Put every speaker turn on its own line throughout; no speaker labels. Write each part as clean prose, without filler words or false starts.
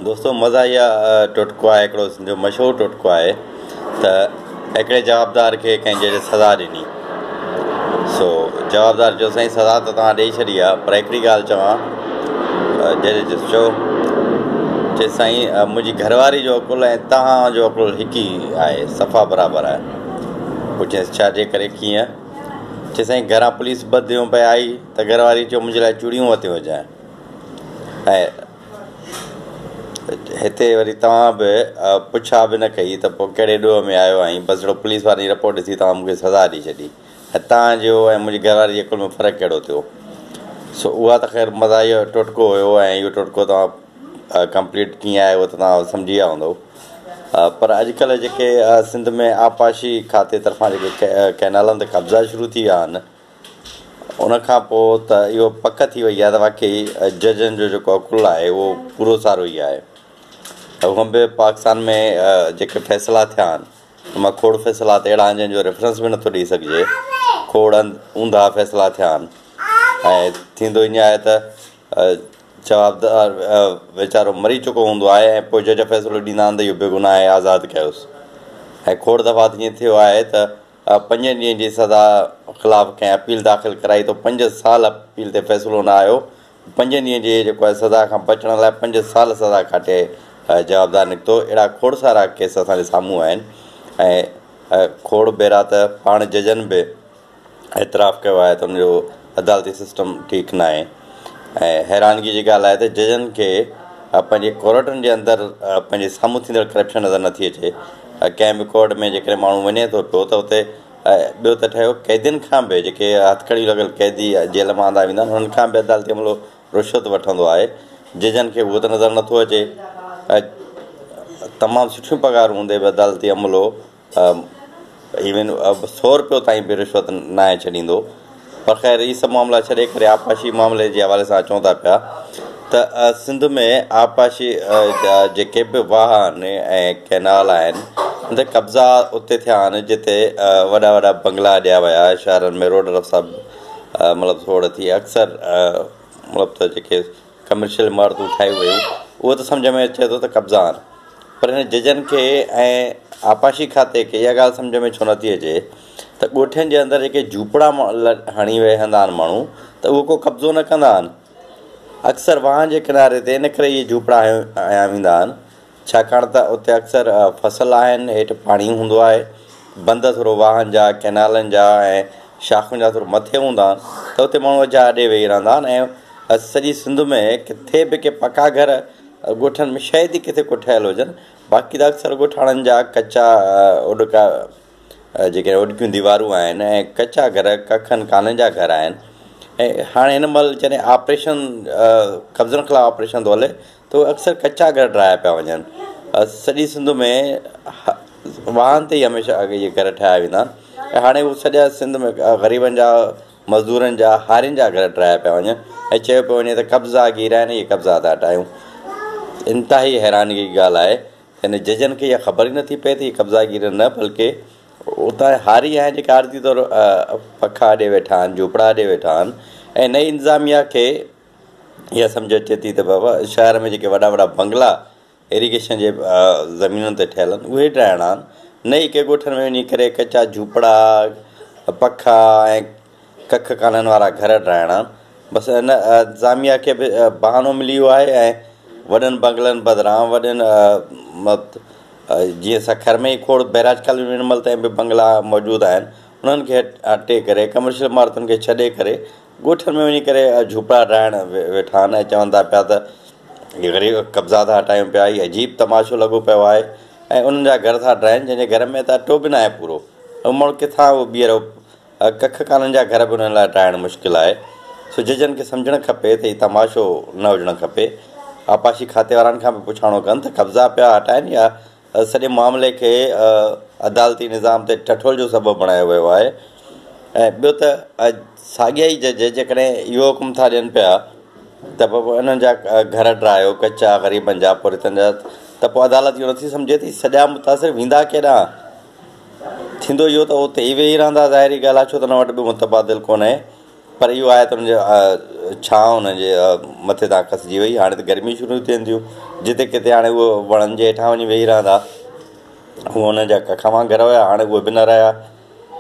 दोस्तों मज़ा इहा टुटको आहे, हिकिड़ो सिंधियो मशहूरु टुटको आहे त हिकिड़े जवाबदार खे कंहिं जहिड़े सज़ा ॾिनी। जवाबदार जो साईं सज़ा त तव्हां ॾेई छॾी आहे, पर हिकिड़ी ॻाल्हि चवां, जॾहिं चओ चए साईं मुंहिंजी घरवारी जो अकुलु ऐं तव्हांजो अकुलु हिकु ई आहे, सफ़ा बराबरि आहे। पोइ चएसि छा जे करे कीअं? चए साईं घरां पुलिस ॿधियूं पिया आई त घरवारी चयो मुंहिंजे लाइ चूड़ियूं वठी वञाए, ऐं हिते वरी तव्हां बि पुछा बि न कई त पोइ कहिड़े ॾोह में आयो आहीं, बसि हिकिड़ो पुलिस वारे जी रिपोर्ट ॾिसी तव्हां मूंखे सज़ा ॾेई छॾी, ऐं तव्हांजो ऐं मुंहिंजी घरवारी जे अकुल में फ़र्क़ु कहिड़ो थियो? उहा त ख़ैर मज़ा इहो टुटको हुयो, ऐं इहो टुटको तव्हां कंप्लीट कीअं आहे उहो त तव्हां सम्झी विया हूंदव। पर अॼुकल्ह जेके सिंध में आपाशी खाते तरफ़ां जेके कैनालनि ते कब्ज़ा शुरू थी विया आहिनि, उनखां पोइ त इहो पक थी वई आहे त वाक़ई जजनि जो जेको अकुलु आहे उहो पूरो सारो ई आहे। हूअं बि पाकिस्तान में जेके फ़ैसिला थिया आहिनि, मां खोड़ फ़ैसिला त अहिड़ा आहिनि जंहिंजो रेफरेंस बि नथो ॾेई सघिजे, खोड़ ऊंधा फ़ैसिला थिया आहिनि। ऐं थींदो ईअं आहे त जवाबदार वीचारो मरी चुको हूंदो आहे ऐं पोइ जज फ़ैसिलो ॾींदा आहिनि त इहो बेगुनाह आहे, आज़ादु कयोसि। ऐं खोड़ दफ़ा त ईअं थियो आहे त 5 ॾींहंनि जी सज़ा ख़िलाफ़ु कंहिं अपील दाख़िल कराई त 5 साल अपील ते फ़ैसिलो न आयो, 5 ॾींहं जी जेको आहे सज़ा खां बचण लाइ 5 साल सज़ा काटे जवाबदार निकितो। अहिड़ा खोड़ सारा केस असांजे साम्हूं आहिनि, ऐं खोड़ भेरा त पाण जजनि बि एतिराफ़ु कयो आहे त हुनजो अदालती सिस्टम ठीकु न आहे। ऐं हैरानगी जी ॻाल्हि आहे त जजनि खे पंहिंजे कोर्टनि जे अंदरि पंहिंजे साम्हूं थींदड़ करप्शन नज़र नथी अचे। कंहिं बि कोर्ट में जेकॾहिं माण्हू वञे थो पियो त उते ॿियो त ठहियो, कैदियुनि खां बि जेके हथकड़ी लॻल कैदी जेल मां आंदा वेंदा आहिनि उन्हनि खां बि अदालती अमलो रुश्वत वठंदो आहे। जजनि खे उहो त नज़र नथो अचे। तमामु सुठियूं पघारूं हूंदे बि अदालती अमलो इवन 100 रुपयो ताईं बि रिश्वत न आहे छॾींदो। पर ख़ैर इहे सभु मामला छॾे करे आपाशी मामले जे हवाले सां अचूं था पिया त सिंध में आपाशी जा जेके बि वाहन ऐं कैनाल आहिनि उन ते कब्ज़ा उते थिया आहिनि जिते वॾा वॾा बंगला ॾिया विया शहरनि में, रोड रस्ता मतिलबु थोड़ थी अक्सर मतिलबु त जेके कमर्शियल इमारतूं ठाहियूं वियूं उहो त सम्झ में अचे थो त कब्ज़ा आहिनि। पर हिन जजनि खे ऐं आपाशी खाते खे इहा ॻाल्हि सम्झ में छो नथी अचे त ॻोठनि जे अंदरि जेके झूपड़ा हणी वेहंदा आहिनि माण्हू त उहो को कब्ज़ो न कंदा आहिनि। अक्सर वाहन जे किनारे ते इन करे इहे झूपड़ा हया वेंदा आहिनि, छाकाणि त उते अक्सर फसल आहिनि, हेठि पाणी हूंदो आहे, बंद थोरो वाहन जा कैनालनि जा ऐं शाखुनि जा थोरो मथे हूंदा आहिनि त उते माण्हू अजा अॾे वेही रहंदा आहिनि। ऐं सॼी सिंध में किथे बि के पका घर ॻोठनि में शायदि ई किथे को ठहियलु हुजनि, बाक़ी त अक्सर ॻोठाणनि जा कचा उॾका जेके उॾकियूं दीवारूं आहिनि ऐं कचा घर, कखनि काननि जा घर आहिनि। ऐं हाणे हिन महिल जॾहिं ऑपरेशन कब्ज़नि खिलाफ़ु ऑपरेशन थो हले त उहे अक्सर कचा घर ठाहिया पिया वञनि। सॼी सिंध में वाहन ते ई हमेशह इहे घर ठाहिया वेंदा आहिनि। ऐं हाणे उहे सॼा सिंध में ग़रीबनि जा, मज़दूरनि जा, हारियुनि जा घर ठाहिया पिया वञनि ऐं चयो पियो वञे त कब्ज़ा गिर आहिनि, इहे कब्ज़ा था हटायूं। इंतिहाई हैरानगी जी ॻाल्हि आहे, हिन जजनि खे इहा ख़बर ई नथी पए त हीअ कब्ज़ा गिर न, बल्कि उतां हारी आहिनि जेके आरती तौरु पखा ॾे वेठा आहिनि, झूपड़ा ॾे वेठा आहिनि। ऐं नई इंतिज़ामिया खे इहा सम्झ अचे थी त बाबा शहर में जेके वॾा वॾा बंगला इरीगेशन जे ज़मीनुनि ते ठहियल आहिनि उहे ठाहिणा आहिनि, नई के ॻोठनि में वञी करे कचा झूपड़ा, पखा ऐं कख काननि वारा घर ठाहिणा आहिनि। बसि हिन इंतिज़ामिया खे बि बहानो मिली वियो आहे ऐं वॾनि बंगलनि बदिरां वॾनि जीअं सखर में ई खोड़ बैराज कॉलोनी हिन महिल ताईं बि बंगला मौजूदु आहिनि, उन्हनि खे हटे करे कमर्शियल इमारतुनि खे छॾे करे ॻोठनि में वञी करे झूपड़ा ठाहिण वेठा आहिनि ऐं चवनि था पिया त इहे ग़रीब कब्ज़ा था हटायूं पिया। इहे अजीब तमाशो लॻो पियो आहे ऐं उन्हनि जा घर था ठाहिनि जंहिंजे घर में त अटो बि न आहे पूरो, ऐं माण्हू किथां उहो ॿीहर कख काननि जा घर बि उन्हनि लाइ ठाहिणु मुश्किल आहे। सो जजनि खे सम्झणु खपे त हीउ तमाशो न हुजणु खपे। आपाशी खाते वारनि खां बि पुछाणो कनि त कब्ज़ा पिया हटाइनि या सॼे मामले खे अदालती निज़ाम ते टठोल जो सबबु बणायो वियो आहे। ऐं ॿियो त साॻिया ई जज जेकॾहिं इहो हुकुम था ॾियनि पिया त पोइ इन्हनि जा घर ठाहियो कचा ग़रीबनि जा पुरितनि जा, त पोइ अदालत इहो नथी सम्झे थी सॼा मुतासिर वेंदा केॾांहुं? थींदो इहो त उते ई वेही रहंदा, ज़ाहिरी ॻाल्हि आहे, छो त हुन वटि बि मुतबादिल कोन्हे। पर इहो आहे त हुनजे छांव हुनजे मथे तां खसिजी वई। हाणे त गर्मी शुरू थियनि थियूं, जिते किथे हाणे उहो वणनि जे हेठां वञी वेही रहंदा, उहो हुनजा कख वांगुरु हुया, हाणे उहे बि न रहिया।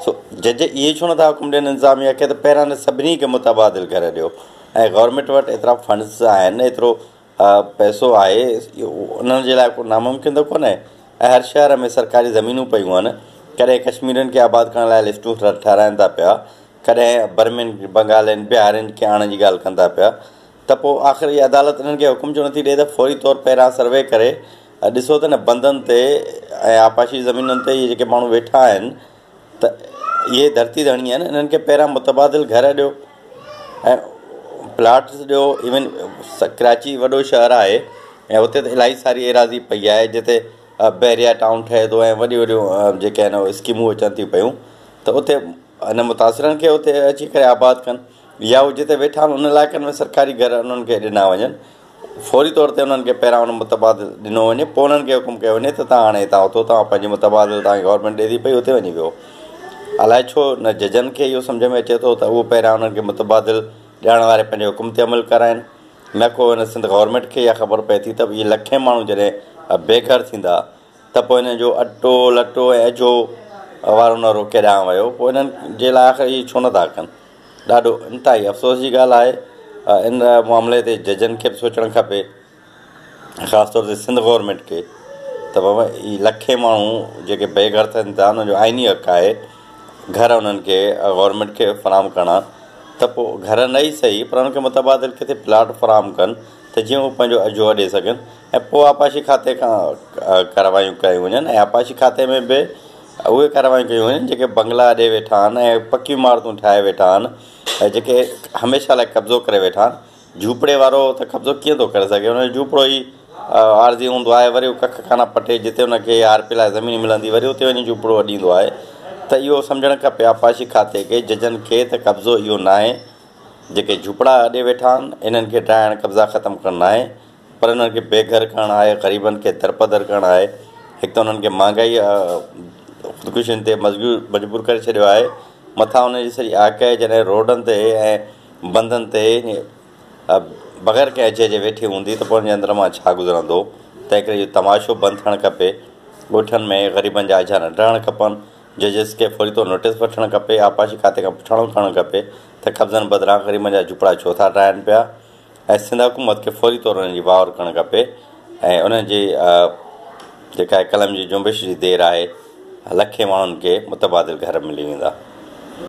सो जज इहे छो नथा हुकुम ॾियनि इंतिज़ामिया खे त पहिरां न सभिनी खे मुतबादिल करे ॾियो, ऐं गवर्नमेंट वटि एतिरा फंड्स आहिनि, एतिरो पैसो आहे, उन्हनि जे लाइ को नामुमकिन त कोन्हे। ऐं हर शहर में सरकारी ज़मीनूं पियूं आहिनि, कॾहिं कश्मीरियुनि खे आबाद करण लाइ लिस्टूं ठाराइनि था पिया, कॾहिं बर्मिन बंगालियुनि बिहारियुनि खे आणण जी ॻाल्हि कनि था पिया। त पोइ आख़िर इहा अदालत इन्हनि खे हुकुम छो नथी ॾिए त फौरी तौरु पहिरां सर्वे करे ॾिसो त न बंदनि ते ऐं आपाशी ज़मीनुनि ते इहे जेके माण्हू वेठा आहिनि त इहे धरती धणी आहिनि, इन्हनि खे पहिरां मुतबादिल घर ॾियो ऐं प्लाट्स ॾियो। इवन कराची वॾो शहरु आहे ऐं हुते त इलाही सारी एराज़ी पई आहे जिते बैरिया टाउन ठहे थो ऐं वॾियूं वॾियूं जेके आहिनि स्कीमूं अचनि थियूं पियूं, त उते हिन मुतासिरनि खे उते अची करे आबाद कनि, या उहे जिते वेठा आहिनि उन इलाइक़नि में सरकारी घर उन्हनि खे ॾिना वञनि। फौरी तौर ते उन्हनि खे पहिरां उन मुतबादिल ॾिनो वञे, पोइ उन्हनि खे हुकुम कयो वञे त तव्हां हाणे हितां उथो, तव्हां पंहिंजी मुतबादिल तव्हांखे गवर्नमेंट ॾिए थी पई, उते वञी वियो। अलाए छो न जजनि खे इहो सम्झ में अचे थो त उहो पहिरां उन्हनि खे मुतबादिल ॾियण वारे पंहिंजे हुकुम ते अमल कराइनि, न को हिन सिंध गवर्नमेंट खे इहा ख़बर पए थी त इहे लखे माण्हू जॾहिं बेघर थींदा त पोइ हिन जो अटो लटो ऐं अजो वारो न रोके ॾियां वियो, पोइ हिननि जे लाइ आख़िर इहे छो नथा कनि। ॾाढो इंतिहाई अफ़सोस जी ॻाल्हि आहे। इन मामले ते जजनि खे बि सोचणु खपे, ख़ासि तौर ते सिंध गवर्नमेंट खे, त बाबा इहे लखे माण्हू जेके बेघर थियनि था उन्हनि जो आइनी हक़ु आहे घर उन्हनि खे गवर्नमेंट खे फ़राहम करणा। त पोइ घर न ई सही पर उन्हनि खे मुतबादिल किथे प्लाट फ़राहम कनि त जीअं उहे पंहिंजो अजो ॾेई सघनि, ऐं पोइ आपाशी खाते खां कारवायूं कयूं वञनि। ऐं आपाशी खाते में बि उहे कारवायूं कयूं वञनि जेके बंगला ॾे वेठा आहिनि ऐं पकियूं इमारतूं ठाहे वेठा आहिनि ऐं जेके हमेशह लाइ कब्ज़ो करे वेठा आहिनि। झूपड़े वारो त कब्ज़ो कीअं थो करे सघे, हुनजो झूपड़ो ई आरज़ी हूंदो आहे, वरी उहो कख खाना पटे जिते हुनखे आर पी लाइ ज़मीन मिलंदी वरी उते वञी झूपड़ो वॾींदो आहे। त इहो सम्झणु खपे आपाशी खाते खे, जजनि खे, त कब्ज़ो इहो न आहे, जेके झूपड़ा ॾे वेठा आहिनि इन्हनि खे ठाहिण कब्ज़ा ख़तमु करणु आहे, पर उन्हनि खे बेघर करणु आहे, ग़रीबनि खे दरपदर करणु आहे। हिकु त उन्हनि खे महांगाई ख़ुदकुशियुनि ते मजबूर करे छॾियो आहे, मथां उनजी सॼी आकाए जॾहिं रोडनि ते ऐं बंदनि ते बग़ैर कंहिं अचे जे वेठी हूंदी त पोइ हुनजे अंदर मां छा गुज़रंदो। तंहिं करे इहो तमाशो बंदि थियणु खपे, ॻोठनि में ग़रीबनि जा अजा न रहणु खपनि, जजिस खे फौरी तौरु नोटिस वठणु खपे, आपाशी खाते खां पुछणो करणु खपे त कब्ज़नि बदिरां ग़रीबनि जा झुपड़ा छो था ठाहिनि पिया, ऐं सिंध हुकूमत खे फौरी तौरु उन्हनि जी वावर करणु खपे। ऐं उन्हनि जी जेका कलम जी जुंबिश जी देरि आहे, लखे माण्हुनि खे मुतबादिल घर मिली वेंदा।